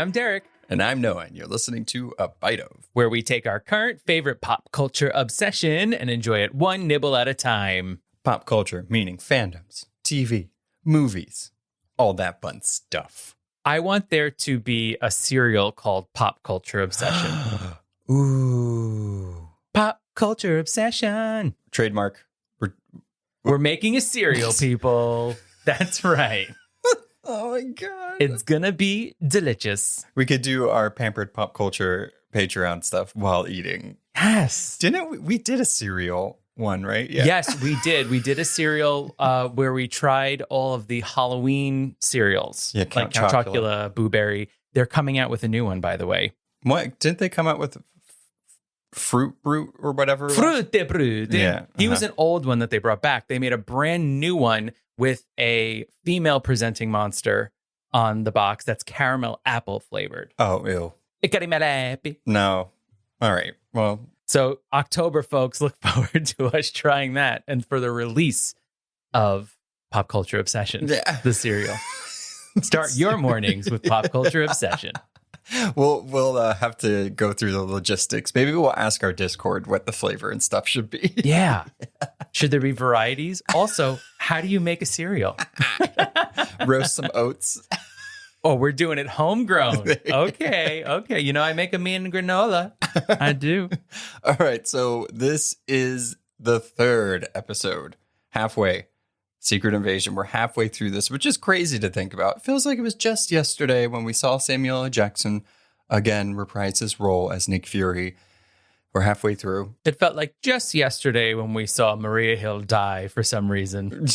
I'm Derek. And I'm Noah, and you're listening to A Bite Of, where we take our current favorite pop culture obsession and enjoy it one nibble at a time. Pop culture, meaning fandoms, TV, movies, all that fun stuff. I want there to be a cereal called Pop Culture Obsession. Ooh. Pop Culture Obsession. Trademark. We're making a cereal, people. That's right. Oh my God. It's gonna be delicious. We could do our Pampered Pop Culture Patreon stuff while eating. Yes. We did a cereal one, right? Yeah. Yes, we did. We did a cereal where we tried all of the Halloween cereals. Yeah, like Count Chocula, Boo Berry. They're coming out with a new one, by the way. What? Didn't they come out with Fruit Brute or whatever? Fruit de Brute. Yeah. He was an old one that they brought back. They made a brand new one with a female presenting monster on the box that's caramel apple flavored. Oh, ew. No. All right. Well. So October, folks, look forward to us trying that and for the release of Pop Culture Obsession, the cereal. Start your mornings with Pop Culture Obsession. We'll have to go through the logistics. Maybe we'll ask our Discord what the flavor and stuff should be. Yeah. Should there be varieties? Also, how do you make a cereal? Roast some oats. Oh, we're doing it homegrown. Okay. You know, I make a mean granola. I do. All right. So this is the third episode. Halfway. Secret Invasion. We're halfway through this, which is crazy to think about. It feels like it was just yesterday when we saw Samuel L. Jackson again reprise his role as Nick Fury. We're halfway through. It felt like just yesterday when we saw Maria Hill die for some reason.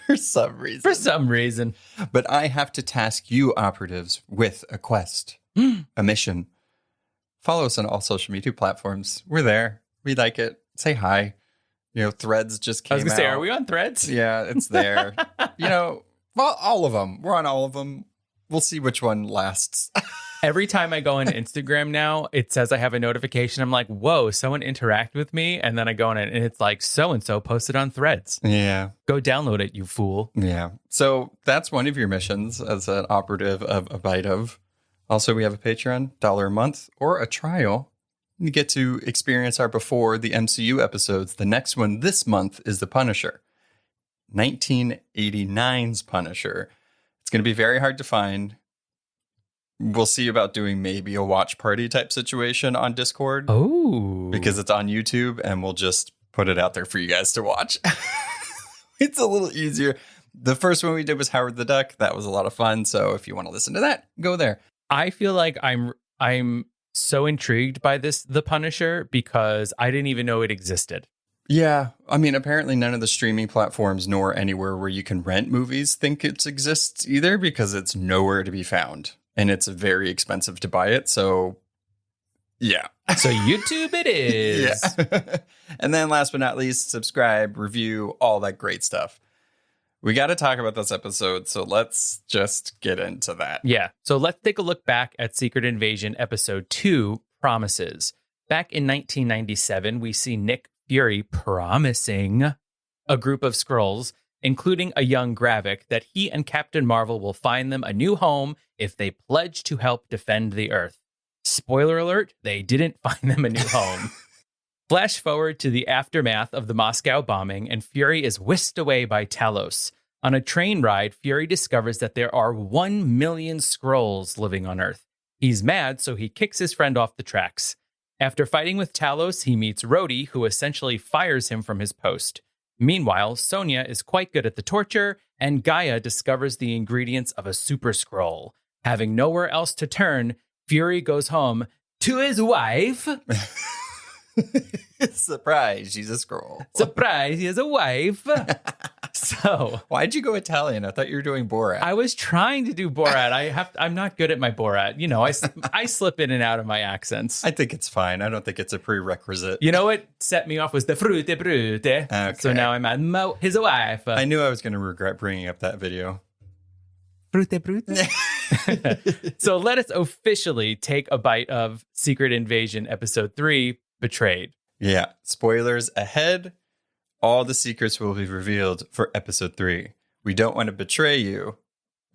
For some reason. But I have to task you operatives with a quest, a mission. Follow us on all social media platforms. We're there. We like it. Say hi. You know, Threads just came out. I was going to say, are we on Threads? Yeah, it's there. Well, all of them. We're on all of them. We'll see which one lasts. Every time I go on Instagram now, it says I have a notification. I'm like, whoa, someone interact with me. And then I go on it and it's like, so-and-so posted on Threads. Yeah. Go download it, you fool. Yeah. So that's one of your missions as an operative of A Bite Of. Also, we have a Patreon, $1 a month, or a trial. You get to experience our Before the MCU episodes. The next one this month is The Punisher. 1989's Punisher. It's going to be very hard to find. We'll see about doing maybe a watch party type situation on Discord. Oh. Because it's on YouTube and we'll just put it out there for you guys to watch. It's a little easier. The first one we did was Howard the Duck. That was a lot of fun. So if you want to listen to that, go there. I feel like I'm so intrigued by The Punisher because I didn't even know it existed. Yeah. I mean, apparently none of the streaming platforms nor anywhere where you can rent movies think it exists either because it's nowhere to be found. And it's very expensive to buy it. So, yeah. So YouTube it is. Yeah. And then last but not least, subscribe, review, all that great stuff. We got to talk about this episode, so let's just get into that. Yeah. So let's take a look back at Secret Invasion Episode 2, Promises. Back in 1997, we see Nick Fury promising a group of Skrulls, including a young Gravik, that he and Captain Marvel will find them a new home if they pledge to help defend the Earth. Spoiler alert, they didn't find them a new home. Flash forward to the aftermath of the Moscow bombing, and Fury is whisked away by Talos. On a train ride, Fury discovers that there are 1 million Skrulls living on Earth. He's mad, so he kicks his friend off the tracks. After fighting with Talos, he meets Rhodey, who essentially fires him from his post. Meanwhile, Sonya is quite good at the torture, and Gaia discovers the ingredients of a super Skrull. Having nowhere else to turn, Fury goes home to his wife. Surprise, she's a Skrull. Surprise, he has a wife. So, why'd you go Italian? I thought you were doing Borat. I was trying to do Borat. I'm not good at my Borat. You know, I slip in and out of my accents. I think it's fine. I don't think it's a prerequisite. You know what set me off was the frutte brute. Okay. So now I'm at his wife. I knew I was going to regret bringing up that video. Frutte brute. So let us officially take a bite of Secret Invasion Episode 3, Betrayed. Yeah. Spoilers ahead. All the secrets will be revealed for Episode 3. We don't want to betray you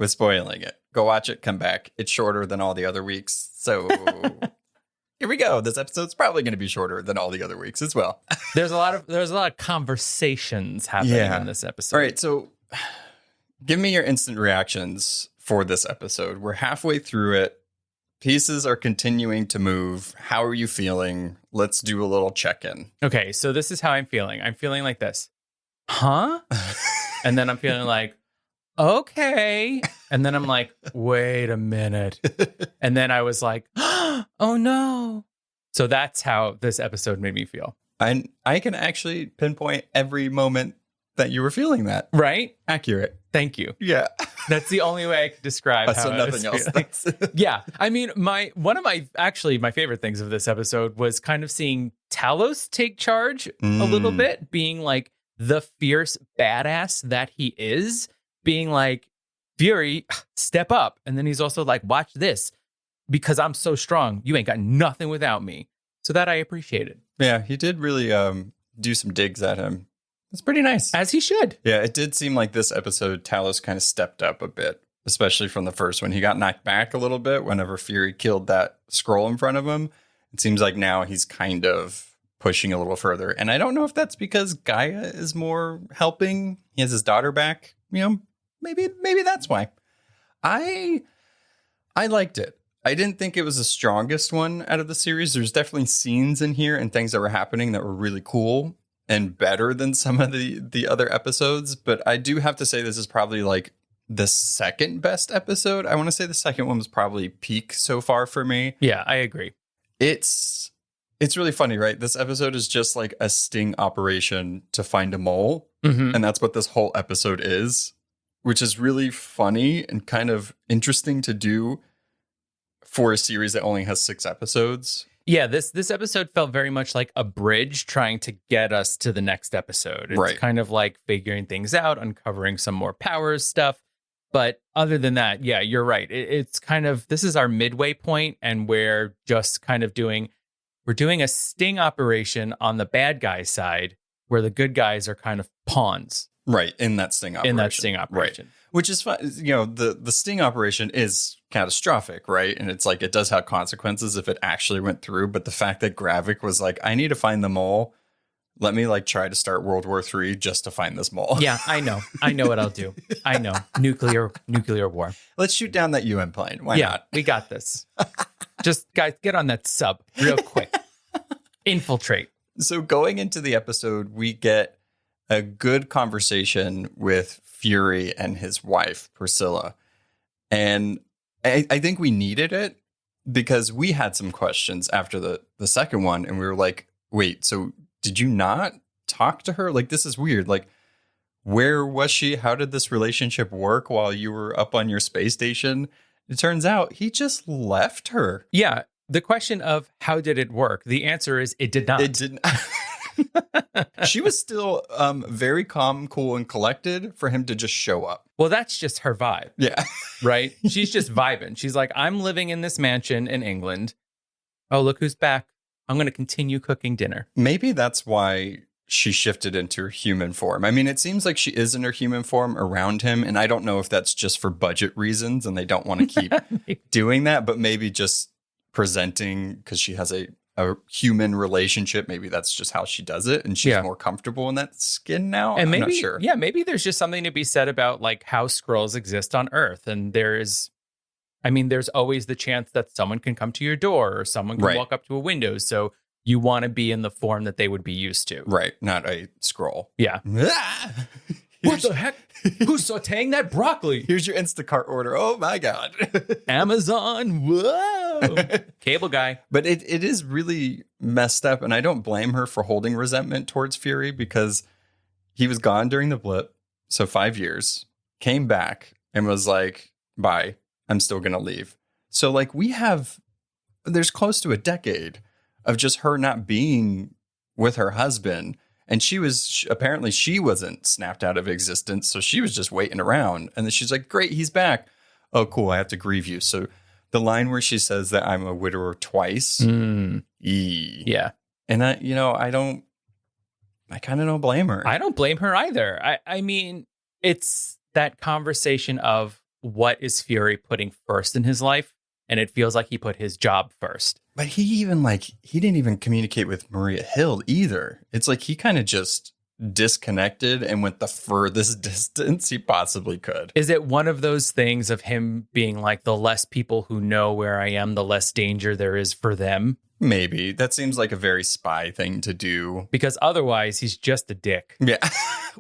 with spoiling it. Go watch it, come back. It's shorter than all the other weeks. So here we go. This episode's probably going to be shorter than all the other weeks as well. There's a lot of conversations happening in this episode. All right, so give me your instant reactions for this episode. We're halfway through it. Pieces are continuing to move. How are you feeling? Let's do a little check-in. Okay, so this is how I'm feeling. I'm feeling like this. Huh? And then I'm feeling like, okay. And then I'm like, wait a minute. And then I was like, oh no. So that's how this episode made me feel. I can actually pinpoint every moment that you were feeling that. Right? Accurate. Thank you. Yeah. That's the only way I could describe how So I nothing was else. feeling. Yeah. I mean, one of my favorite things of this episode was kind of seeing Talos take charge a little bit, being like the fierce badass that he is, being like, Fury, step up. And then he's also like, watch this, because I'm so strong. You ain't got nothing without me. So that I appreciated. Yeah, he did really do some digs at him. It's pretty nice. As he should. Yeah, it did seem like this episode, Talos kind of stepped up a bit, especially from the first one. He got knocked back a little bit whenever Fury killed that scroll in front of him. It seems like now he's kind of pushing a little further. And I don't know if that's because Gaia is more helping. He has his daughter back. You know, maybe that's why. I liked it. I didn't think it was the strongest one out of the series. There's definitely scenes in here and things that were happening that were really cool and better than some of the other episodes. But I do have to say this is probably like the second best episode. I want to say the second one was probably peak so far for me. Yeah, I agree. It's really funny, right? This episode is just like a sting operation to find a mole. Mm-hmm. And that's what this whole episode is, which is really funny and kind of interesting to do for a series that only has 6 episodes. Yeah, this episode felt very much like a bridge trying to get us to the next episode. It's kind of like figuring things out, uncovering some more powers stuff. But other than that, yeah, you're right. It's kind of, this is our midway point, and we're just kind of doing a sting operation on the bad guy side, where the good guys are kind of pawns. Right, in that sting operation. Right. Which is fine. You know, the sting operation is catastrophic, right? And it's like, it does have consequences if it actually went through. But the fact that Gravik was like, I need to find the mole. Let me like try to start World War III just to find this mole. Yeah, I know what I'll do. I know. Nuclear war. Let's shoot down that UN plane. Why not? We got this. Just guys, get on that sub real quick. Infiltrate. So going into the episode, we get a good conversation with Fury and his wife, Priscilla. And I think we needed it because we had some questions after the second one. And we were like, wait, so did you not talk to her? Like, this is weird. Like, where was she? How did this relationship work while you were up on your space station? It turns out he just left her. Yeah. The question of how did it work? The answer is it did not. It didn't. She was still very calm, cool, and collected for him to just show up. Well, that's just her vibe. Yeah. Right? She's just vibing. She's like, I'm living in this mansion in England. Oh, look who's back. I'm going to continue cooking dinner. Maybe that's why she shifted into her human form. I mean, it seems like she is in her human form around him. And I don't know if that's just for budget reasons and they don't want to keep doing that, but maybe just presenting because she has a human relationship. Maybe that's just how she does it. And she's more comfortable in that skin now. And maybe, I'm not sure. Yeah, maybe there's just something to be said about like how Skrulls exist on Earth. And there's always the chance that someone can come to your door or someone can walk up to a window. So you want to be in the form that they would be used to. Right. Not a Skrull. Yeah. What the heck? Who's sauteing that broccoli? Here's your Instacart order. Oh my God. Amazon. Whoa. Cable guy. But it is really messed up. And I don't blame her for holding resentment towards Fury because he was gone during the blip. So 5 years, came back and was like, bye, I'm still going to leave. So like there's close to a decade of just her not being with her husband. And she wasn't snapped out of existence. So she was just waiting around. And then she's like, great, he's back. Oh, cool. I have to grieve you. So the line where she says that I'm a widower twice. Yeah. And I kind of don't blame her. I don't blame her either. I mean, it's that conversation of what is Fury putting first in his life, and it feels like he put his job first. But he didn't even communicate with Maria Hill either. It's like he kind of just disconnected and went the furthest distance he possibly could. Is it one of those things of him being like, the less people who know where I am, the less danger there is for them? Maybe. That seems like a very spy thing to do. Because otherwise, he's just a dick. Yeah.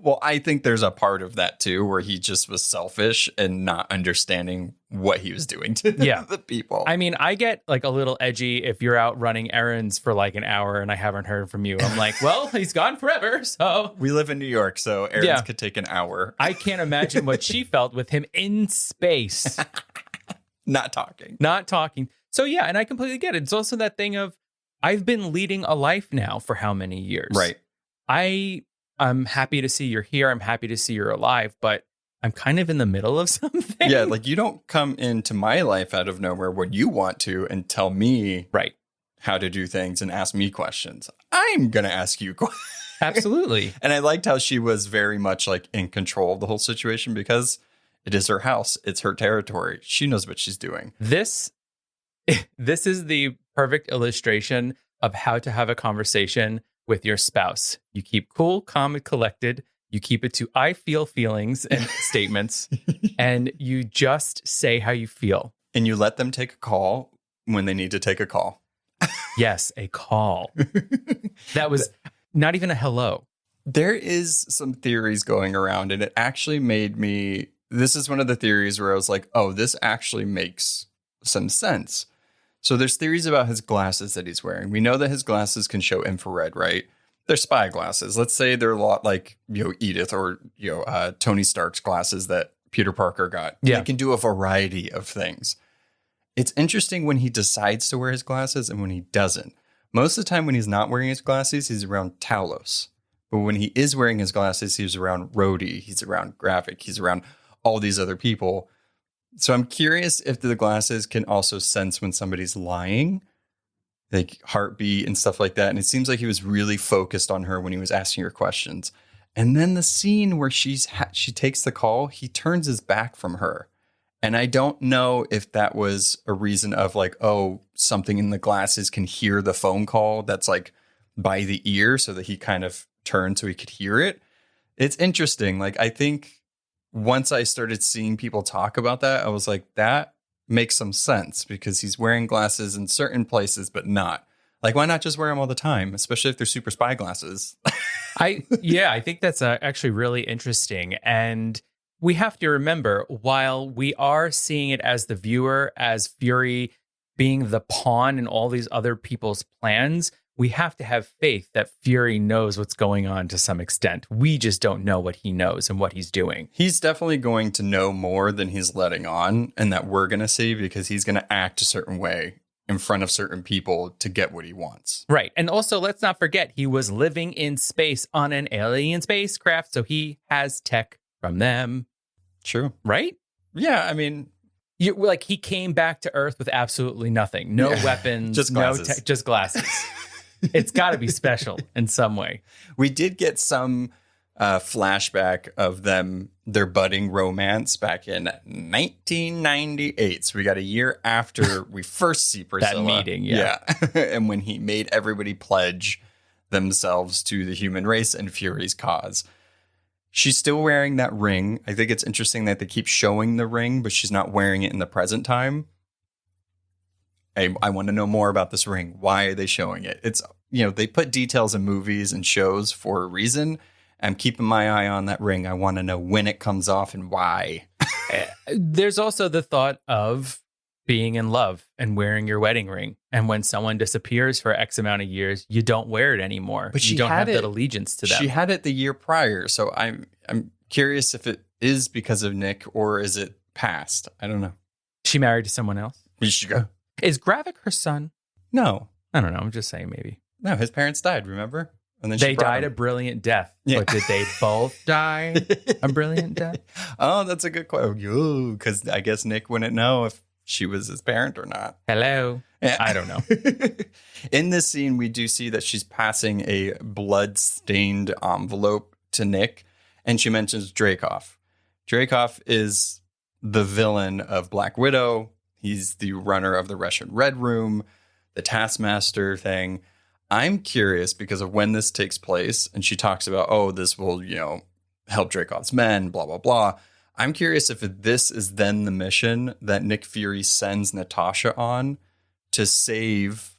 Well, I think there's a part of that too, where he just was selfish and not understanding what he was doing to the people. I mean, I get like a little edgy if you're out running errands for like an hour and I haven't heard from you. I'm like, well, he's gone forever. So we live in New York, so errands could take an hour. I can't imagine what she felt with him in space. Not talking. So yeah, and I completely get it. It's also that thing of, I've been leading a life now for how many years? Right. I'm happy to see you're here. I'm happy to see you're alive, but I'm kind of in the middle of something. Yeah, like you don't come into my life out of nowhere when you want to and tell me how to do things and ask me questions. I'm going to ask you questions. Absolutely. And I liked how she was very much like in control of the whole situation because it is her house. It's her territory. She knows what she's doing. This is the perfect illustration of how to have a conversation with your spouse. You keep cool, calm, and collected. You keep it to I feel feelings and statements, and you just say how you feel. And you let them take a call when they need to take a call. Yes, a call. That was not even a hello. There is some theories going around, and it actually made me... This is one of the theories where I was like, oh, this actually makes some sense. So there's theories about his glasses that he's wearing. We know that his glasses can show infrared, right? They're spy glasses. Let's say they're a lot like, Edith or, Tony Stark's glasses that Peter Parker got. Yeah. They can do a variety of things. It's interesting when he decides to wear his glasses and when he doesn't. Most of the time when he's not wearing his glasses, he's around Talos. But when he is wearing his glasses, he's around Rhodey. He's around Gravik. He's around all these other people. So I'm curious if the glasses can also sense when somebody's lying, like heartbeat and stuff like that. And it seems like he was really focused on her when he was asking her questions. And then the scene where she takes the call, he turns his back from her. And I don't know if that was a reason of like, oh, something in the glasses can hear the phone call that's like by the ear so that he kind of turned so he could hear it. It's interesting. Like, I think once I started seeing people talk about that, I was like, that makes some sense because he's wearing glasses in certain places, but not. Like, why not just wear them all the time, especially if they're super spy glasses? I think that's actually really interesting. And we have to remember, while we are seeing it as the viewer, as Fury being the pawn in all these other people's plans, we have to have faith that Fury knows what's going on to some extent. We just don't know what he knows and what he's doing. He's definitely going to know more than he's letting on and that we're going to see because he's going to act a certain way in front of certain people to get what he wants. Right. And also, let's not forget, he was living in space on an alien spacecraft, so he has tech from them. True. Right? Yeah, I mean... he came back to Earth with absolutely nothing. No weapons. Just glasses. Just glasses. It's got to be special in some way. We did get some flashback of their budding romance back in 1998. So we got a year after we first see Priscilla. That meeting, yeah. And when he made everybody pledge themselves to the human race and Fury's cause. She's still wearing that ring. I think it's interesting that they keep showing the ring, but she's not wearing it in the present time. I want to know more about this ring. Why are they showing it? It's, they put details in movies and shows for a reason. I'm keeping my eye on that ring. I want to know when it comes off and why. There's also the thought of being in love and wearing your wedding ring. And when someone disappears for X amount of years, you don't wear it anymore. But you don't have that allegiance to them. She had it the year prior. So I'm curious if it is because of Nick or is it past? I don't know. She married to someone else? We should go. Is Gravik her son? No. I don't know. I'm just saying maybe. No, his parents died, remember? And then they died a brilliant death. Yeah. But did they both die a brilliant death? Oh, that's a good question. Because I guess Nick wouldn't know if she was his parent or not. Hello? Yeah. I don't know. In this scene, we do see that she's passing a blood-stained envelope to Nick. And she mentions Dreykov. Dreykov is the villain of Black Widow. He's the runner of the Russian Red Room, the Taskmaster thing. I'm curious because of when this takes place, and she talks about, oh, this will, help Dracov's men, blah, blah, blah. I'm curious if this is then the mission that Nick Fury sends Natasha on to save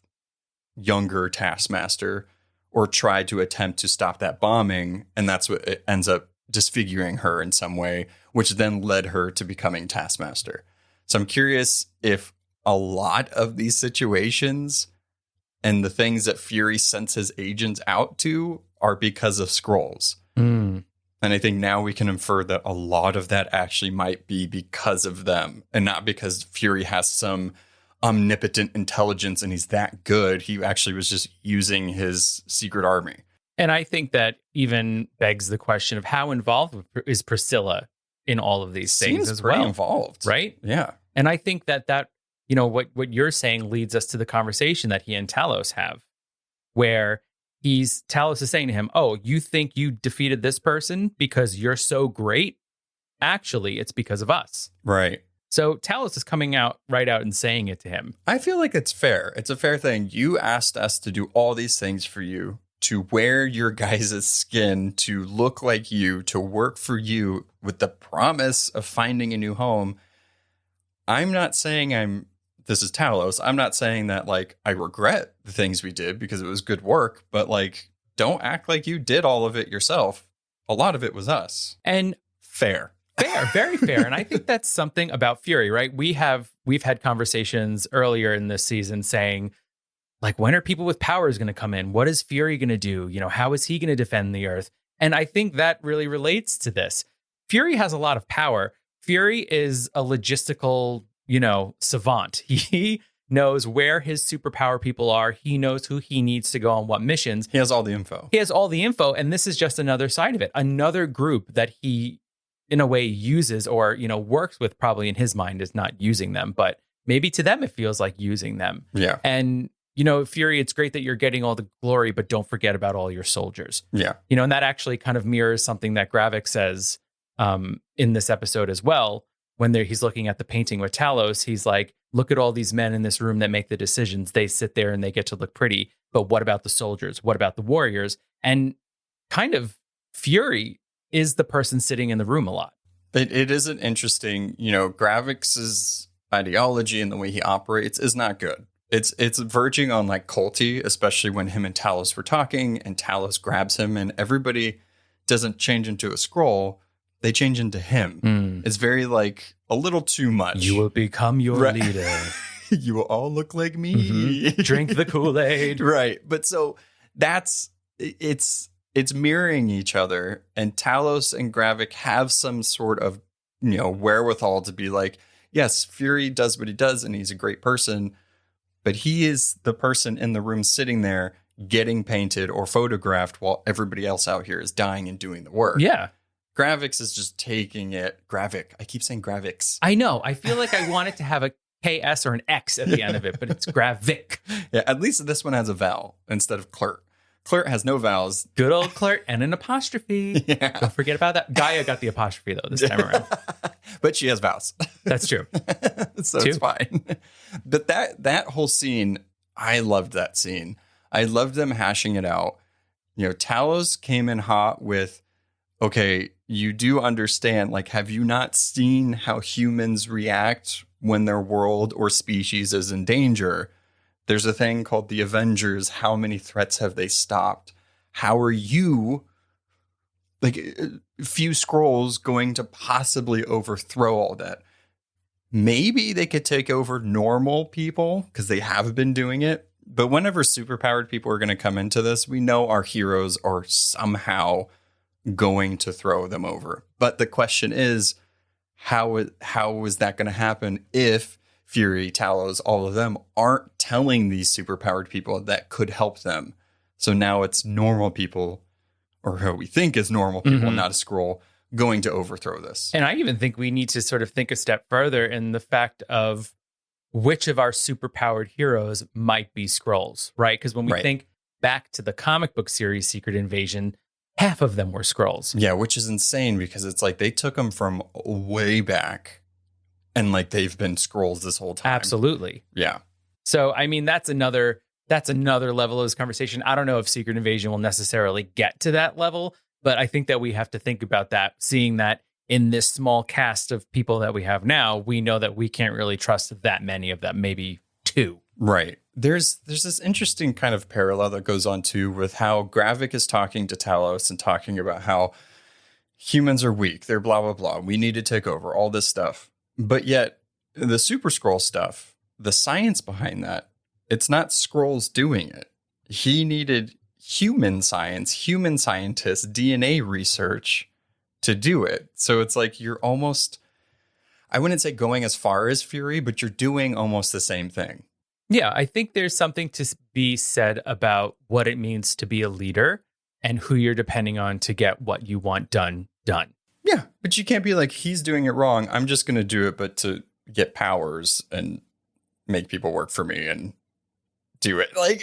younger Taskmaster or try to attempt to stop that bombing. And that's what it ends up disfiguring her in some way, which then led her to becoming Taskmaster. So I'm curious if a lot of these situations and the things that Fury sends his agents out to are because of Skrulls. Mm. And I think now we can infer that a lot of that actually might be because of them and not because Fury has some omnipotent intelligence and he's that good. He actually was just using his secret army. And I think that even begs the question of how involved is Priscilla in all of these things as well. Involved. Right? Yeah. And I think that what you're saying leads us to the conversation that he and Talos have, where Talos is saying to him, oh, you think you defeated this person because you're so great? Actually, it's because of us. Right. So Talos is coming out and saying it to him. I feel like it's fair. It's a fair thing. You asked us to do all these things for you, to wear your guys' skin, to look like you, to work for you with the promise of finding a new home. I'm not saying this is Talos. I'm not saying that I regret the things we did because it was good work, but don't act like you did all of it yourself. A lot of it was us. And fair, very fair. And I think that's something about Fury, right? We've had conversations earlier in this season saying, when are people with powers going to come in? What is Fury going to do? How is he going to defend the Earth? And I think that really relates to this. Fury has a lot of power. Fury is a logistical, savant. He knows where his superpower people are. He knows who he needs to go on what missions. He has all the info. And this is just another side of it. Another group that he, in a way, uses or, works with, probably in his mind is not using them, but maybe to them it feels like using them. Yeah. And, Fury, it's great that you're getting all the glory, but don't forget about all your soldiers. Yeah. And that actually kind of mirrors something that Gravik says in this episode as well. When he's looking at the painting with Talos, he's like, look at all these men in this room that make the decisions. They sit there and they get to look pretty. But what about the soldiers? What about the warriors? And kind of Fury is the person sitting in the room a lot. It is an interesting, Gravik's ideology and the way he operates is not good. It's verging on culty, especially when him and Talos were talking and Talos grabs him and everybody doesn't change into a Skrull. They change into him. It's very a little too much. You will become your leader. You will all look like me. Mm-hmm. Drink the Kool-Aid. Right. But so it's mirroring each other. And Talos and Gravik have some sort of, wherewithal to be yes, Fury does what he does and he's a great person. But he is the person in the room sitting there getting painted or photographed while everybody else out here is dying and doing the work. Yeah. Gravik is just taking it. Gravik. I keep saying Graviks. I know. I feel like I want it to have a KS or an X at the end of it, but it's Gravik. Yeah, at least this one has a vowel instead of Clert. Clert has no vowels. Good old Clert and an apostrophe. Yeah. Don't forget about that. Gaia got the apostrophe, though, this time around. But she has vowels. That's true. So it's fine. But that whole scene, I loved that scene. I loved them hashing it out. Talos came in hot with, okay, you do understand, have you not seen how humans react when their world or species is in danger? There's a thing called the Avengers. How many threats have they stopped? How are you, few Skrulls, going to possibly overthrow all that? Maybe they could take over normal people because they have been doing it. But whenever superpowered people are going to come into this, we know our heroes are somehow going to throw them over. But the question is, how is that going to happen if Fury, Talos, all of them aren't telling these superpowered people that could help them? So now it's normal people, or who we think is normal people, not a Skrull, going to overthrow this. And I even think we need to sort of think a step further in the fact of which of our superpowered heroes might be Skrulls, right? Because when we think back to the comic book series Secret Invasion, half of them were Skrulls. Yeah, which is insane because it's they took them from way back and like they've been Skrulls this whole time. Absolutely. Yeah. So, I mean, that's another level of this conversation. I don't know if Secret Invasion will necessarily get to that level, but I think that we have to think about that, seeing that in this small cast of people that we have now, we know that we can't really trust that many of them, maybe two. Right. There's this interesting kind of parallel that goes on too with how Gravik is talking to Talos and talking about how humans are weak. They're blah, blah, blah. We need to take over all this stuff. But yet the Super Skrull stuff, the science behind that, it's not Skrulls doing it. He needed human science, human scientists, DNA research to do it. So it's like you're almost, I wouldn't say going as far as Fury, but you're doing almost the same thing. Yeah, I think there's something to be said about what it means to be a leader and who you're depending on to get what you want done. Yeah, but you can't be like, he's doing it wrong. I'm just going to do it, but to get powers and make people work for me and do it. Like,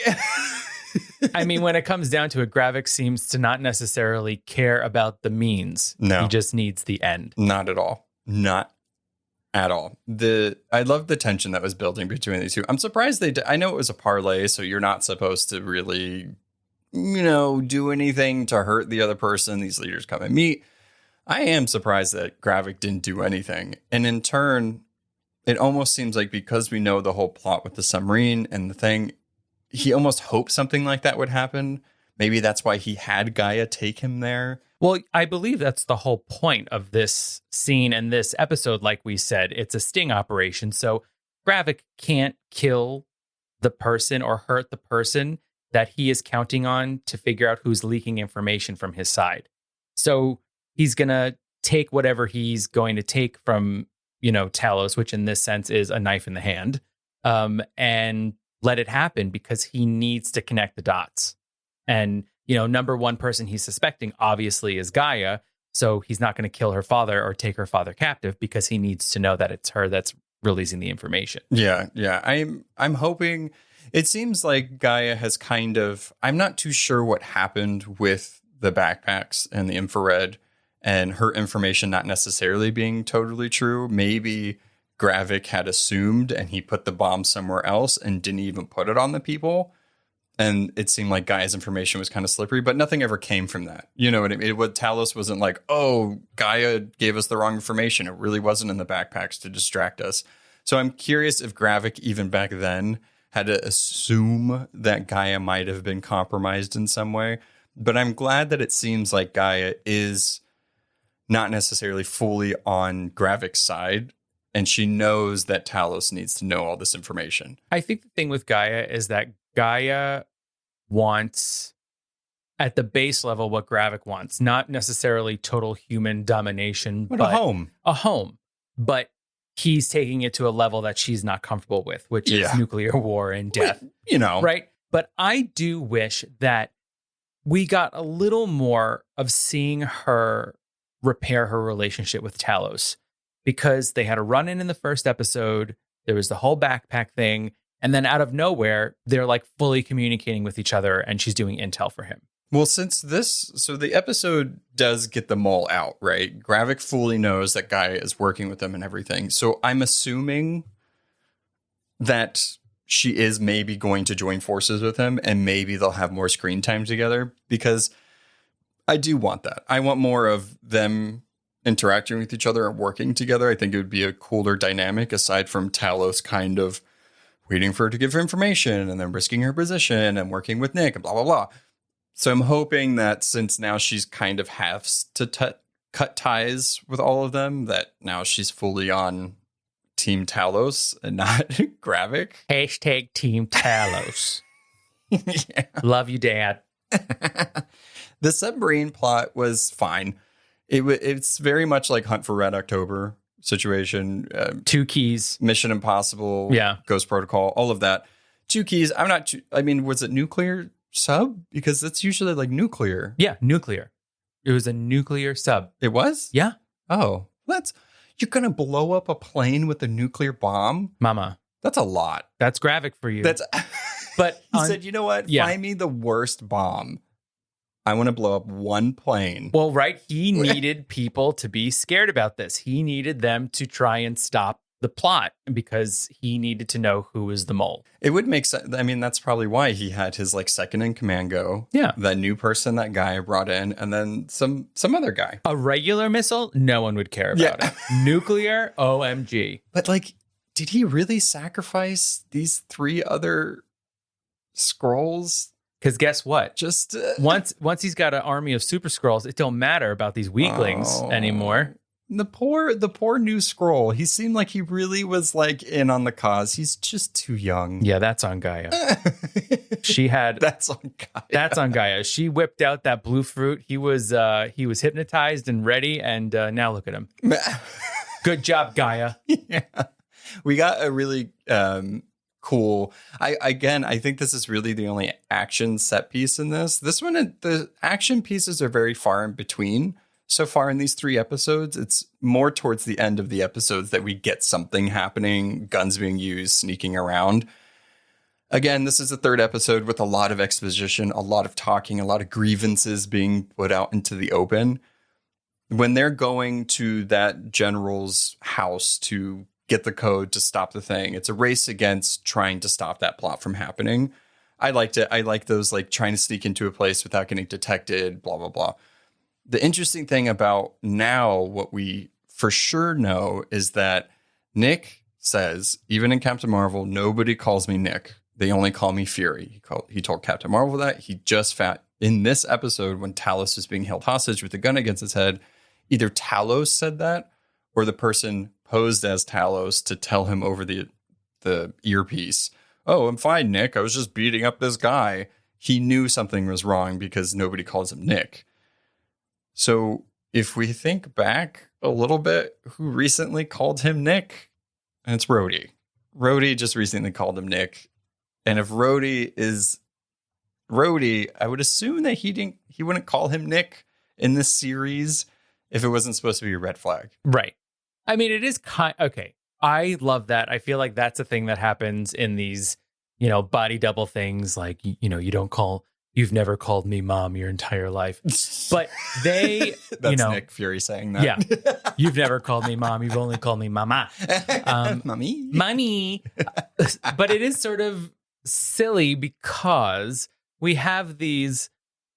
I mean, when it comes down to it, Gravik seems to not necessarily care about the means. No. He just needs the end. Not at all. Not at all. I love the tension that was building between these two. I'm surprised they did. I know it was a parlay, so you're not supposed to really, do anything to hurt the other person. These leaders come and meet. I am surprised that Gravik didn't do anything. And in turn, it almost seems like because we know the whole plot with the submarine and the thing, he almost hoped something like that would happen. Maybe that's why he had Gaia take him there. Well, I believe that's the whole point of this scene and this episode. Like we said, it's a sting operation. So Gravik can't kill the person or hurt the person that he is counting on to figure out who's leaking information from his side. So he's going to take whatever he's going to take from, Talos, which in this sense is a knife in the hand, and let it happen because he needs to connect the dots. And, number one person he's suspecting obviously is Gaia. So he's not going to kill her father or take her father captive because he needs to know that it's her that's releasing the information. Yeah. I'm hoping. It seems like Gaia has kind of, I'm not too sure what happened with the backpacks and the infrared and her information not necessarily being totally true. Maybe Gravik had assumed and he put the bomb somewhere else and didn't even put it on the people. And it seemed like Gaia's information was kind of slippery, but nothing ever came from that. You know what I mean? Talos wasn't like, oh, Gaia gave us the wrong information. It really wasn't in the backpacks to distract us. So I'm curious if Gravik, even back then, had to assume that Gaia might have been compromised in some way. But I'm glad that it seems like Gaia is not necessarily fully on Gravik's side. And she knows that Talos needs to know all this information. I think the thing with Gaia is that Gaia wants, at the base level, what Gravik wants. Not necessarily total human domination, but a home. A home. But he's taking it to a level that she's not comfortable with, which is nuclear war and death. Right? But I do wish that we got a little more of seeing her repair her relationship with Talos, because they had a run-in the first episode. There was the whole backpack thing. And then out of nowhere, they're like fully communicating with each other and she's doing intel for him. Well, so the episode does get the mole out, right? Gravik fully knows that Gaia is working with them and everything. So I'm assuming that she is maybe going to join forces with him and maybe they'll have more screen time together, because I do want that. I want more of them interacting with each other and working together. I think it would be a cooler dynamic aside from Talos kind of waiting for her to give her information and then risking her position and working with Nick and blah, blah, blah. So I'm hoping that since now she's kind of has to cut ties with all of them, that now she's fully on Team Talos and not Gravik. Hashtag Team Talos. Yeah. Love you, Dad. The submarine plot was fine. It's very much like Hunt for Red October situation. 2 keys. Mission Impossible. Yeah. Ghost Protocol. All of that. 2 keys. Was it nuclear sub? Because that's usually like nuclear. Yeah, nuclear. It was a nuclear sub. It was? Yeah. Oh, you're going to blow up a plane with a nuclear bomb? Mama. That's a lot. That's Gravik for you. But he said, you know what? Yeah. Find me the worst bomb. I want to blow up one plane. Well, right. He needed people to be scared about this. He needed them to try and stop the plot because he needed to know who was the mole. It would make sense. I mean, that's probably why he had his like second in command go. Yeah. That new person that guy brought in, and then some other guy. A regular missile, no one would care about it. Nuclear, OMG. But like, did he really sacrifice these 3 other Skrulls? Because guess what? Just once he's got an army of super Skrulls, it don't matter about these weaklings anymore. The poor new Skrull. He seemed like he really was like in on the cause. He's just too young. Yeah, that's on Gaia. That's on Gaia. That's on Gaia. She whipped out that blue fruit. He was hypnotized and ready, and now look at him. Good job, Gaia. Yeah. We got a really cool. I think this is really the only action set piece in this. This one, the action pieces are very far in between. So far in these 3 episodes, it's more towards the end of the episodes that we get something happening, guns being used, sneaking around. Again, this is the 3rd episode with a lot of exposition, a lot of talking, a lot of grievances being put out into the open. When they're going to that general's house to get the code to stop the thing, it's a race against trying to stop that plot from happening. I liked it. I like those like trying to sneak into a place without getting detected, blah, blah, blah. The interesting thing about now, what we for sure know is that Nick says, even in Captain Marvel, nobody calls me Nick. They only call me Fury. He told Captain Marvel that. He just found in this episode when Talos was being held hostage with a gun against his head, either Talos said that or the person posed as Talos to tell him over the earpiece, "Oh, I'm fine, Nick. I was just beating up this guy." He knew something was wrong because nobody calls him Nick. So if we think back a little bit, who recently called him Nick? And it's Rhodey. Rhodey just recently called him Nick. And if Rhodey is Rhodey, I would assume that he wouldn't call him Nick in this series if it wasn't supposed to be a red flag. Right. I mean, it is okay. I love that. I feel like that's a thing that happens in these, body double things. Like, you've never called me mom your entire life. But they, That's Nick Fury saying that. Yeah. You've never called me mom. You've only called me mama. Mommy. But it is sort of silly because we have these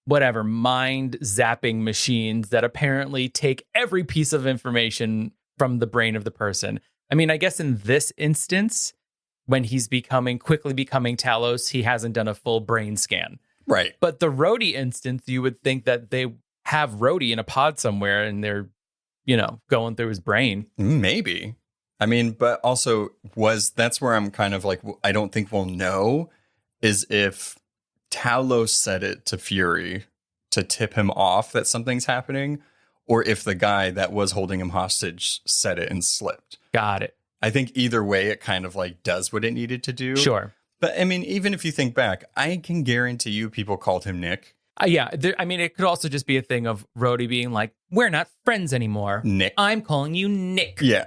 mind zapping machines that apparently take every piece of information from the brain of the person. I mean, I guess in this instance, when he's quickly becoming Talos, he hasn't done a full brain scan. Right. But the Rhodey instance, you would think that they have Rhodey in a pod somewhere and they're, going through his brain. Maybe. I mean, but also that's where I'm kind of like, I don't think we'll know is if Talos said it to Fury to tip him off that something's happening, or if the guy that was holding him hostage said it and slipped. Got it. I think either way, it kind of like does what it needed to do. Sure. But I mean, even if you think back, I can guarantee you people called him Nick. Yeah. It could also just be a thing of Rhodey being like, we're not friends anymore. Nick. I'm calling you Nick. Yeah.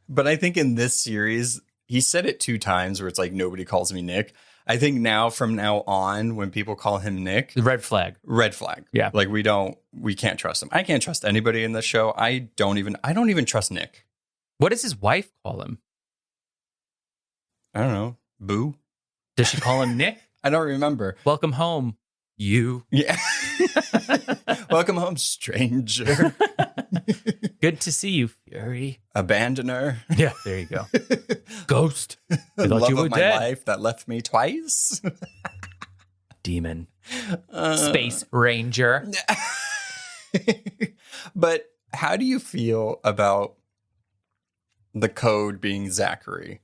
But I think in this series, he said it 2 times where it's like, nobody calls me Nick. I think from now on, when people call him Nick. Red flag. Yeah. Like we can't trust him. I can't trust anybody in this show. I don't even trust Nick. What does his wife call him? I don't know. Boo. Does she call him Nick? I don't remember. Welcome home, you. Yeah. Welcome home, stranger. Good to see you, Fury. Abandoner. Yeah, there you go. Ghost. I thought Love you were of my dead. life that left me twice. Demon. Space Ranger. But how do you feel about the code being Zachary?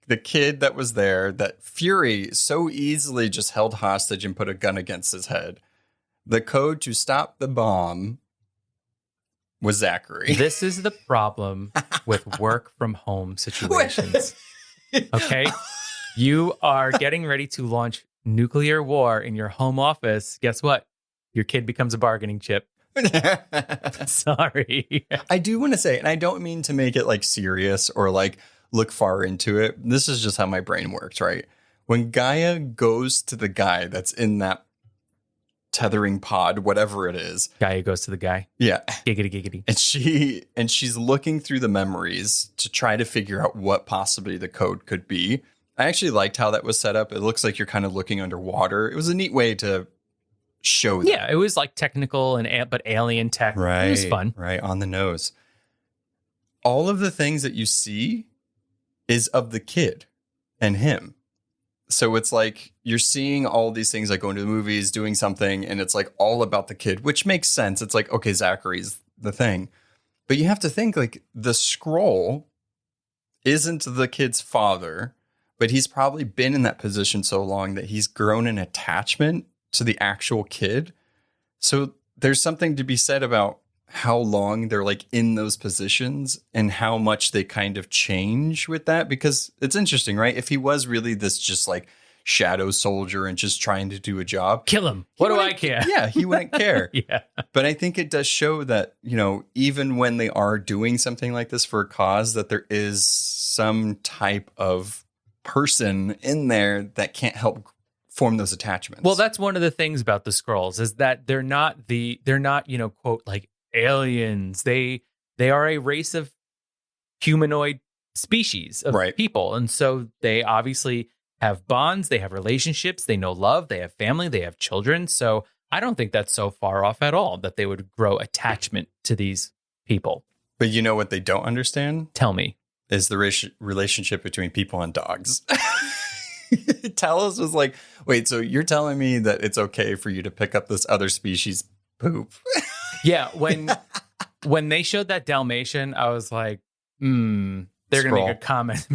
The kid that was there that Fury so easily just held hostage and put a gun against his head. The code to stop the bomb was Zachary. This is the problem with work from home situations. Okay? You are getting ready to launch nuclear war in your home office. Guess what? Your kid becomes a bargaining chip. Sorry. I do want to say, and I don't mean to make it like serious or like look far into it. This is just how my brain works, right? When Gaia goes to the guy that's in that tethering pod, whatever it is. Guy who goes to the guy. Yeah. Giggity, giggity. And she's looking through the memories to try to figure out what possibly the code could be. I actually liked how that was set up. It looks like you're kind of looking underwater. It was a neat way to show that. Yeah, it was like technical but alien tech. Right. It was fun. Right, on the nose. All of the things that you see is of the kid and him. So it's like you're seeing all these things, like going to the movies, doing something, and it's like all about the kid, which makes sense. It's like, okay, Zachary's the thing. But you have to think like the scroll isn't the kid's father, but he's probably been in that position so long that he's grown an attachment to the actual kid. So there's something to be said about how long they're like in those positions and how much they kind of change with that, because it's interesting, right? If he was really this just like shadow soldier and just trying to do a job, kill him. What do I care? Yeah, he wouldn't care. Yeah. But I think it does show that, you know, even when they are doing something like this for a cause, that there is some type of person in there that can't help form those attachments. Well, that's one of the things about the Skrulls is that they're not, you know, quote, like aliens. They are a race of humanoid species of people. And so they obviously have bonds, they have relationships, they know love, they have family, they have children. So I don't think that's so far off at all that they would grow attachment to these people. But you know what they don't understand? Tell me. Is the relationship between people and dogs. Talos was like, wait, so you're telling me that it's okay for you to pick up this other species poop? Yeah, when they showed that Dalmatian, I was like, they're going to make a comment.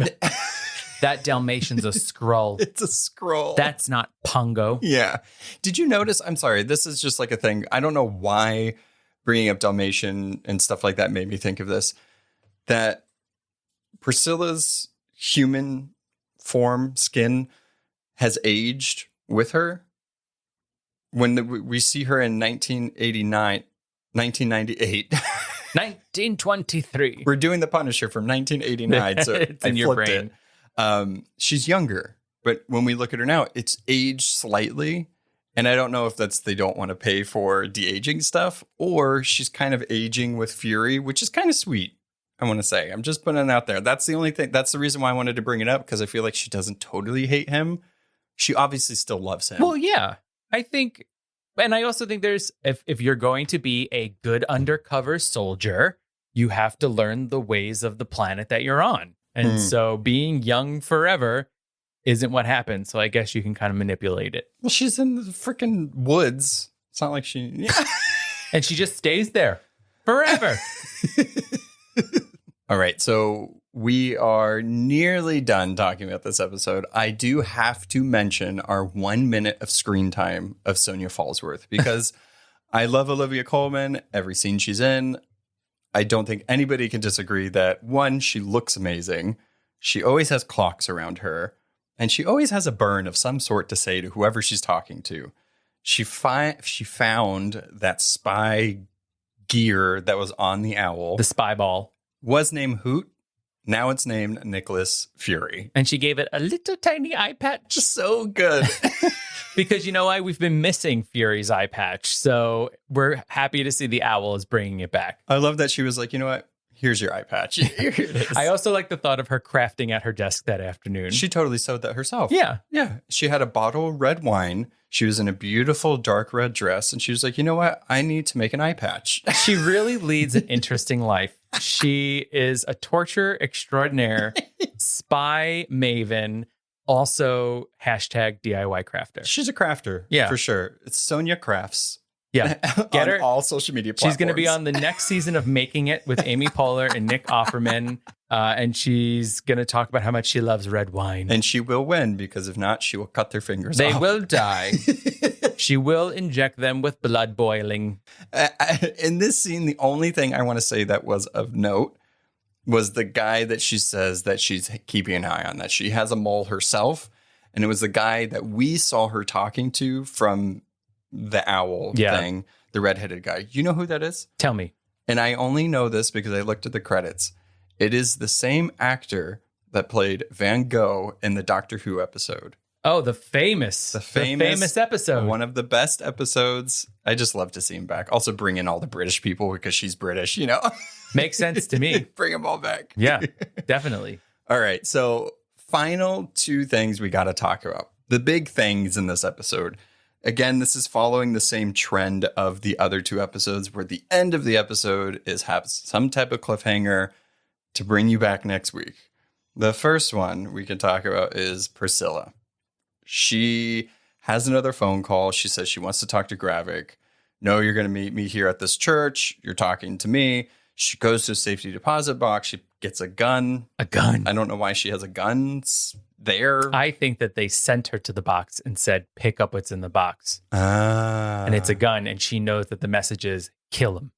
That Dalmatian's a Skrull. It's a Skrull. That's not Pongo. Yeah. Did you notice? I'm sorry. This is just like a thing. I don't know why bringing up Dalmatian and stuff like that made me think of this. That Priscilla's human form, skin, has aged with her. When we see her in 1998. 1923. We're doing the Punisher from 1989. So it's in your brain. She's younger, but when we look at her now, it's aged slightly. And I don't know if that's they don't want to pay for de-aging stuff, or she's kind of aging with Fury, which is kind of sweet. I want to say, I'm just putting it out there. That's the only thing. That's the reason why I wanted to bring it up, because I feel like she doesn't totally hate him. She obviously still loves him. Well, yeah, I think. And I also think there's, if you're going to be a good undercover soldier, you have to learn the ways of the planet that you're on. And so being young forever isn't what happens. So I guess you can kind of manipulate it. Well, she's in the freaking woods. It's not like she... Yeah. And she just stays there forever. All right. So we are nearly done talking about this episode. I do have to mention our 1 minute of screen time of Sonia Fallsworth, because I love Olivia Colman. Every scene she's in. I don't think anybody can disagree that, one, she looks amazing. She always has clocks around her. And she always has a burn of some sort to say to whoever she's talking to. She found that spy gear that was on the owl. The spy ball. Was named Hoot. Now it's named Nicholas Fury. And she gave it a little tiny eye patch. So good. Because you know why? We've been missing Fury's eye patch. So we're happy to see the owl is bringing it back. I love that she was like, you know what? Here's your eye patch. Here it is. I also like the thought of her crafting at her desk that afternoon. She totally sewed that herself. Yeah. Yeah. She had a bottle of red wine. She was in a beautiful dark red dress. And she was like, you know what? I need to make an eye patch. She really leads an interesting life. She is a torture extraordinaire, spy maven, also hashtag DIY crafter. She's a crafter. Yeah. For sure. It's Sonia Crafts. Yeah. Get her. All social media platforms. She's going to be on the next season of Making It with Amy Poehler and Nick Offerman. And she's going to talk about how much she loves red wine. And she will win, because if not, she will cut their fingers They off. will die. She will inject them with blood boiling. In this scene, the only thing I want to say that was of note was the guy that she says that she's keeping an eye on, that she has a mole herself. And it was the guy that we saw her talking to from the owl thing, the redheaded guy. You know who that is? Tell me. And I only know this because I looked at the credits. It is the same actor that played Van Gogh in the Doctor Who episode. Oh, the famous episode. One of the best episodes. I just love to see him back. Also bring in all the British people because she's British, you know. Makes sense to me. Bring them all back. Yeah, definitely. All right. So final two things we got to talk about. The big things in this episode. Again, this is following the same trend of the other two episodes where the end of the episode is have some type of cliffhanger to bring you back next week. The first one we can talk about is Priscilla. She has another phone call. She says she wants to talk to Gravik. No, you're going to meet me here at this church. You're talking to me. She goes to a safety deposit box. She gets a gun. A gun. I don't know why she has a gun there. I think that they sent her to the box and said, pick up what's in the box. And it's a gun. And she knows that the message is kill him.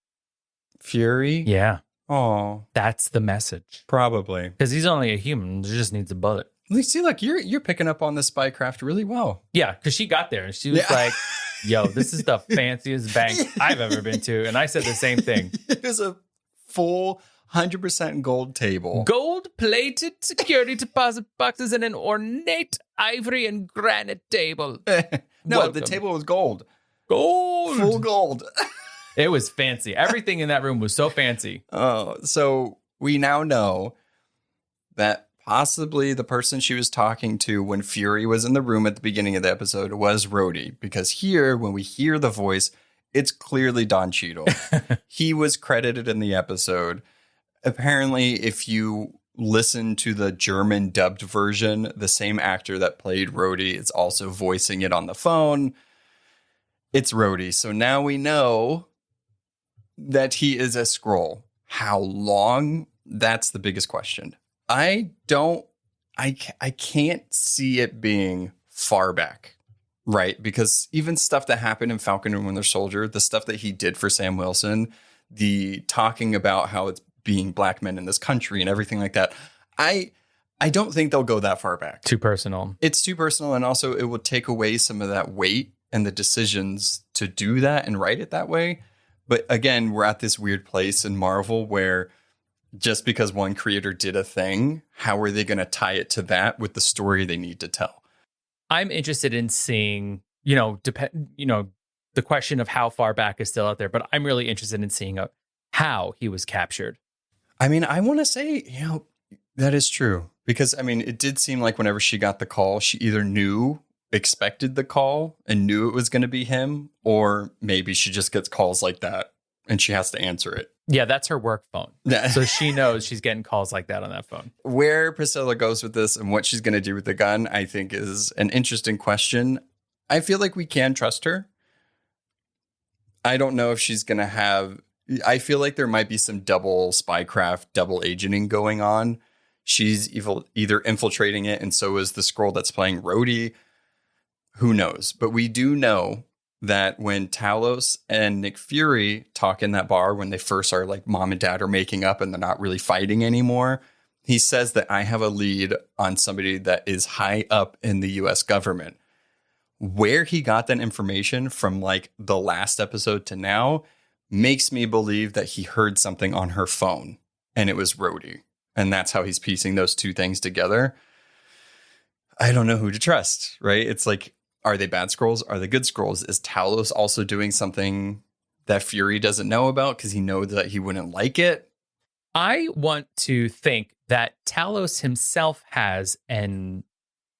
Fury? Yeah. Oh. That's the message. Probably. Because he's only a human. He just needs a bullet. See, look, you're picking up on the spycraft really well. Yeah, because she got there and she was like, yo, this is the fanciest bank I've ever been to. And I said the same thing. It was a full 100% gold table. Gold-plated security deposit boxes and an ornate ivory and granite table. No, Welcome. The table was gold. Gold. Full gold. It was fancy. Everything in that room was so fancy. Oh, so we now know that possibly the person she was talking to when Fury was in the room at the beginning of the episode was Rhodey. Because here, when we hear the voice, it's clearly Don Cheadle. He was credited in the episode. Apparently, if you listen to the German dubbed version, the same actor that played Rhodey is also voicing it on the phone. It's Rhodey. So now we know that he is a Skrull. How long? That's the biggest question. I can't see it being far back, right? Because even stuff that happened in Falcon and Winter Soldier, the stuff that he did for Sam Wilson, the talking about how it's being black men in this country and everything like that, I don't think they'll go that far back. Too personal. It's too personal, and also it will take away some of that weight and the decisions to do that and write it that way. But again, we're at this weird place in Marvel where just because one creator did a thing, how are they going to tie it to that with the story they need to tell? I'm interested in seeing, the question of how far back is still out there, but I'm really interested in seeing how he was captured. I mean, I want to say, that is true. Because, I mean, it did seem like whenever she got the call, she either expected the call and knew it was going to be him, or maybe she just gets calls like that and she has to answer it. Yeah, that's her work phone. Yeah. So she knows she's getting calls like that on that phone. Where Priscilla goes with this and what she's going to do with the gun, I think is an interesting question. I feel like we can trust her. I don't know if she's going to I feel like there might be some double spycraft, double agenting going on. She's either infiltrating it, and so is the Skrull that's playing Rhodey. Who knows? But we do know that when Talos and Nick Fury talk in that bar, when they first are like mom and dad are making up and they're not really fighting anymore, he says that I have a lead on somebody that is high up in the US government. Where he got that information from like the last episode to now makes me believe that he heard something on her phone and it was Rhodey. And that's how he's piecing those two things together. I don't know who to trust, right? It's like, are they bad Skrulls? Are they good Skrulls? Is Talos also doing something that Fury doesn't know about because he knows that he wouldn't like it? I want to think that Talos himself has an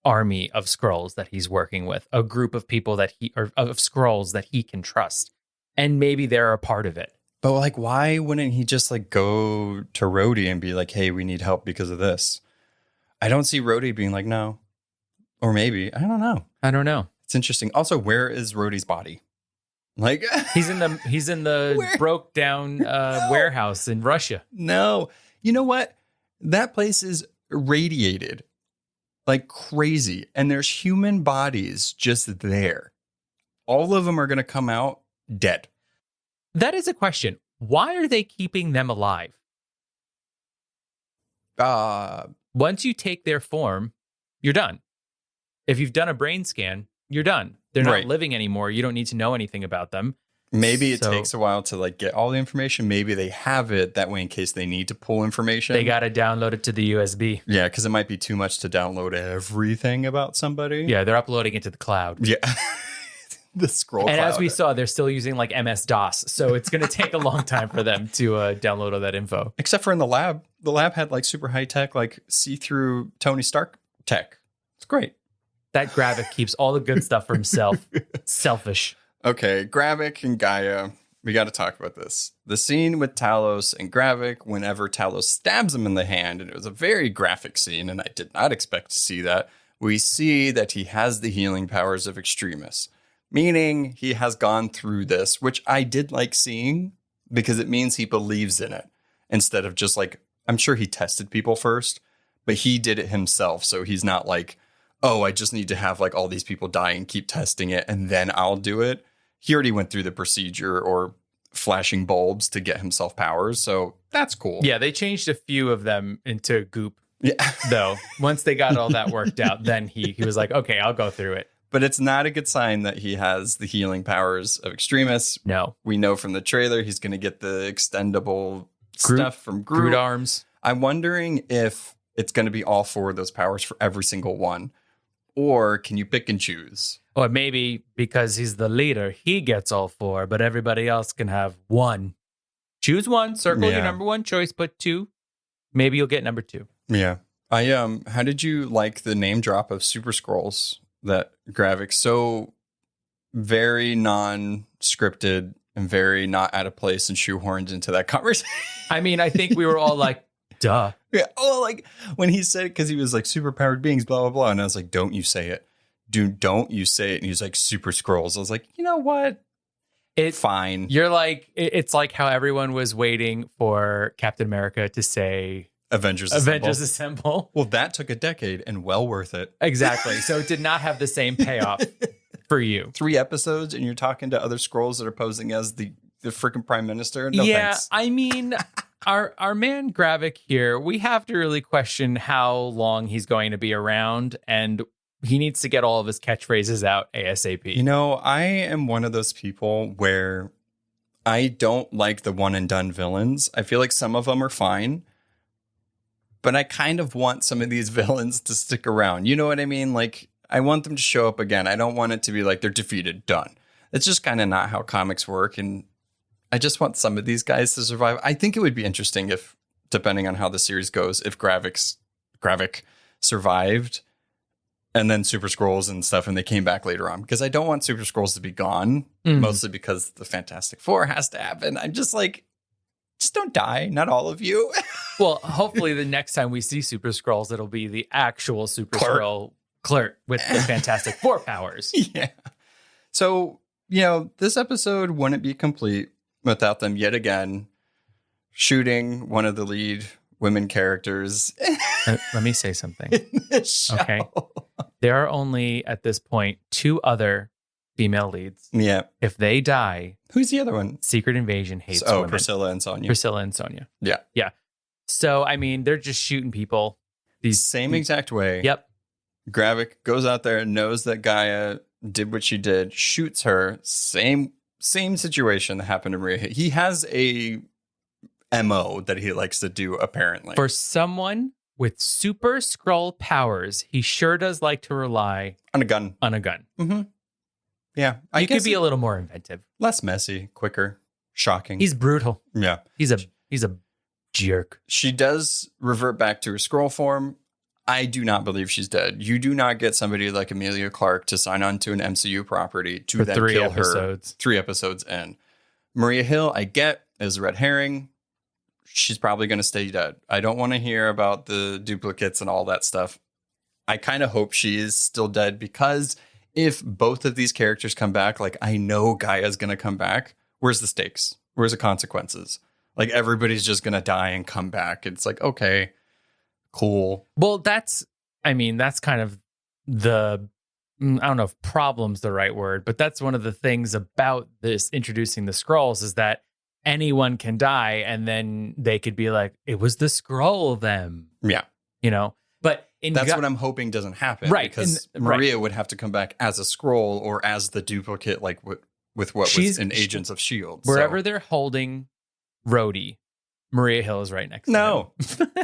army of Skrulls that he's working with, a group of people of Skrulls that he can trust. And maybe they're a part of it. But like, why wouldn't he just like go to Rhodey and be like, hey, we need help because of this? I don't see Rhodey being like, no. Or maybe, I don't know. It's interesting. Also, where is Rhodey's body? Like he's in the broke down warehouse in Russia. No. You know what? That place is radiated like crazy. And there's human bodies just there. All of them are going to come out dead. That is a question. Why are they keeping them alive? Once you take their form, you're done. If you've done a brain scan, you're done. They're not living anymore. You don't need to know anything about them. Maybe it So takes a while to like get all the information. Maybe they have it that way in case they need to pull information. they got to download it to the USB. Yeah, because it might be too much to download everything about somebody. Yeah, they're uploading it to the cloud. Yeah. The scroll And cloud. as we saw, they're still using like MS-DOS. So it's going to take a long time for them to download all that info. Except for in the lab. The lab had like super high tech, like see-through Tony Stark tech. It's great. That Gravik keeps all the good stuff for himself. Selfish. Okay, Gravik and Gaia. We got to talk about this. The scene with Talos and Gravik, whenever Talos stabs him in the hand, and it was a very graphic scene, and I did not expect to see that. We see that he has the healing powers of Extremis, meaning he has gone through this, which I did like seeing because it means he believes in it instead of just like, I'm sure he tested people first, but he did it himself. So he's not like, oh, I just need to have like all these people die and keep testing it and then I'll do it. He already went through the procedure or flashing bulbs to get himself powers. So that's cool. Yeah, they changed a few of them into goop, Yeah. though. Once they got all that worked out, then he was like, okay, I'll go through it. But it's not a good sign that he has the healing powers of Extremis. No. We know from the trailer he's going to get the extendable Groot- stuff from Groot. Groot arms. I'm wondering if it's going to be all four of those powers for every single one. Or can you pick and choose? Or maybe because he's the leader, he gets all four, but everybody else can have one. Choose one, circle your number one choice, put two. Maybe you'll get number two. Yeah. How did you like the name drop of Super Scrolls that Gravik so very non-scripted and very not out of place and shoehorned into that conversation? I mean, I think we were all like, duh. Yeah. Oh, like when he said it, because he was like super powered beings, blah, blah, blah. And I was like, don't you say it. Dude, don't you say it. And he was like, Super Scrolls. I was like, you know what? Fine. You're like, it's like how everyone was waiting for Captain America to say Avengers Assemble. Well, that took a decade and well worth it. Exactly. So it did not have the same payoff for you. 3 episodes and you're talking to other Skrulls that are posing as the freaking prime minister. No thanks. I mean, our man Gravik here, we have to really question how long he's going to be around, and he needs to get all of his catchphrases out ASAP. You know, I am one of those people where I don't like the one and done villains. I feel like some of them are fine, but I kind of want some of these villains to stick around. You know what I mean? Like, I want them to show up again. I don't want it to be like they're defeated, done. It's just kind of not how comics work. And I just want some of these guys to survive. I think it would be interesting if, depending on how the series goes, if Gravik survived and then Super Skrulls and stuff, and they came back later on. Because I don't want Super Skrulls to be gone, mostly because the Fantastic Four has to happen. I'm just like, just don't die. Not all of you. Well, hopefully the next time we see Super Skrulls, it'll be the actual Super Skrull Clerk with the Fantastic Four powers. Yeah. So, you know, this episode wouldn't be complete without them yet again shooting one of the lead women characters. Let me say something. Okay. There are only, at this point, 2 other female leads. Yeah. If they die... Who's the other one? Secret Invasion hates women. Priscilla and Sonya. Priscilla and Sonya. Yeah. Yeah. So, I mean, they're just shooting people. Same exact way. Yep. Gravik goes out there, knows that Gaia did what she did, shoots her. Same situation that happened to Maria. He has a MO that he likes to do, apparently. For someone with Super Skrull powers, he sure does like to rely on a gun. Mm-hmm. Yeah. You could be a little more inventive. Less messy, quicker, shocking. He's brutal. Yeah. He's a jerk. She does revert back to her Skrull form. I do not believe she's dead. You do not get somebody like Emilia Clarke to sign on to an MCU property to for then 3 kill episodes. her 3 episodes in. Maria Hill, I get, is a red herring. She's probably going to stay dead. I don't want to hear about the duplicates and all that stuff. I kind of hope she is still dead, because if both of these characters come back, like, I know Gaia's going to come back. Where's the stakes? Where's the consequences? Like, everybody's just going to die and come back. It's like, okay, cool. Well, that's kind of the, I don't know if problem's the right word, but that's one of the things about this introducing the Skrulls, is that anyone can die, and then they could be like, it was the Skrull them. Yeah. You know? But that's what I'm hoping doesn't happen. Right. Because Maria would have to come back as a Skrull or as the duplicate, like what with what was in Agents of S.H.I.E.L.D. Wherever they're holding Rhodey, Maria Hill is right next to No,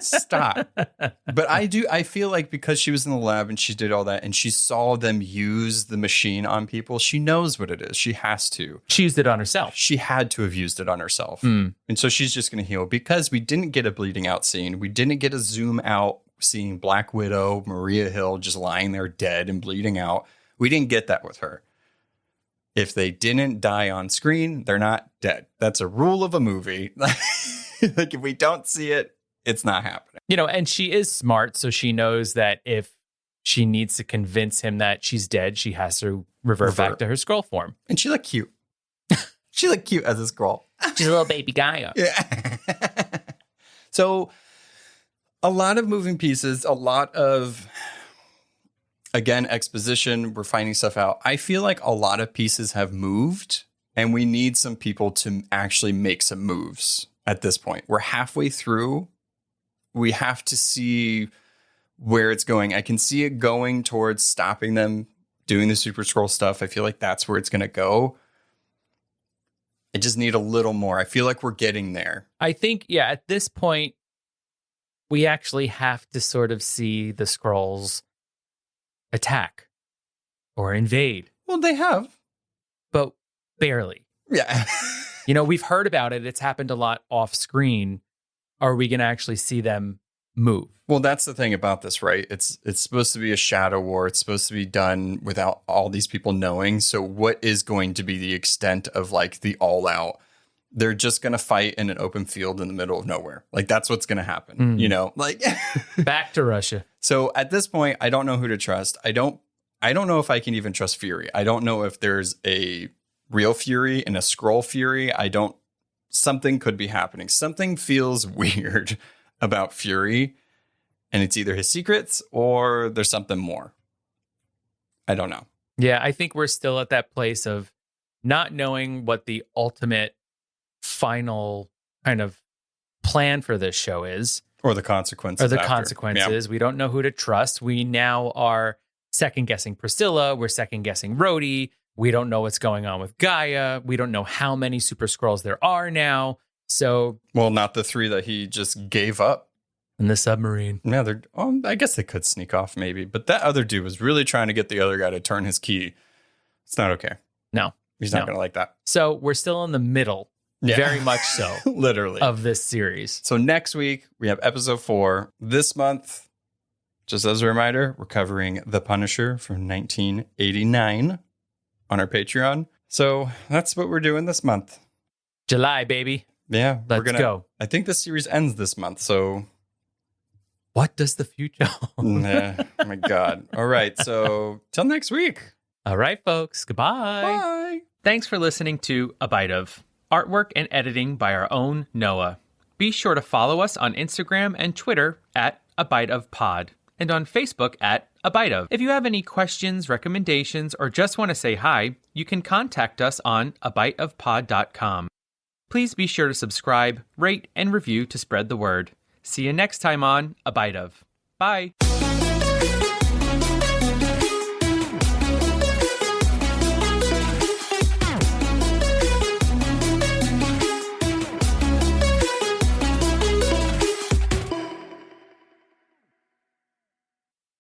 stop. But I feel like because she was in the lab and she did all that and she saw them use the machine on people, she knows what it is. She has to. She used it on herself. She had to have used it on herself. And so she's just going to heal because we didn't get a bleeding out scene. We didn't get a zoom out seeing Black Widow, Maria Hill just lying there dead and bleeding out. We didn't get that with her. If they didn't die on screen, they're not dead. That's a rule of a movie. Like if we don't see it, it's not happening. You know, and she is smart, so she knows that if she needs to convince him that she's dead, she has to revert back to her Skrull form. And she looked cute. She looked cute as a Skrull. She's a little baby Gaia. Yeah. So a lot of moving pieces, a lot of, again, exposition. We're finding stuff out. I feel like a lot of pieces have moved and we need some people to actually make some moves at this point. We're halfway through. We have to see where it's going. I can see it going towards stopping them doing the Super Skrull stuff. I feel like that's where it's going to go. I just need a little more. I feel like we're getting there. I think, yeah, at this point, we actually have to sort of see the Skrulls attack or invade. Well, they have. But barely. Yeah. You know, we've heard about it. It's happened a lot off screen. Are we going to actually see them move? Well, that's the thing about this, right? It's supposed to be a shadow war. It's supposed to be done without all these people knowing. So what is going to be the extent of like the all out? They're just going to fight in an open field in the middle of nowhere. Like that's what's going to happen, you know, like back to Russia. So at this point, I don't know who to trust. I don't know if I can even trust Fury. I don't know if there's a real Fury and a Skrull Fury. Something could be happening. Something feels weird about Fury, and it's either his secrets or there's something more. I don't know. Yeah, I think we're still at that place of not knowing what the ultimate final kind of plan for this show is. Or the consequences. Yeah. We don't know who to trust. We now are second guessing Priscilla. We're second guessing Rhodey. We don't know what's going on with Gaia. We don't know how many Super Skrulls there are now. So, well, not the 3 that he just gave up in the submarine. Yeah, I guess they could sneak off maybe, but that other dude was really trying to get the other guy to turn his key. It's not okay. No, he's not going to like that. So we're still in the middle, very much so, literally, of this series. So next week we have episode 4. This month, just as a reminder, we're covering The Punisher from 1989 on our Patreon. So that's what we're doing this month. July, baby. Yeah, let's go. I think the series ends this month, so what does the future hold? Oh my God. All right, so till next week. All right, folks. Goodbye. Bye. Thanks for listening to A Bite of. Artwork and editing by our own Noah. Be sure to follow us on Instagram and Twitter at A Bite of Pod, and on Facebook at A Bite of. If you have any questions, recommendations, or just want to say hi, you can contact us on abiteofpod.com. Please be sure to subscribe, rate, and review to spread the word. See you next time on A Bite of. Bye.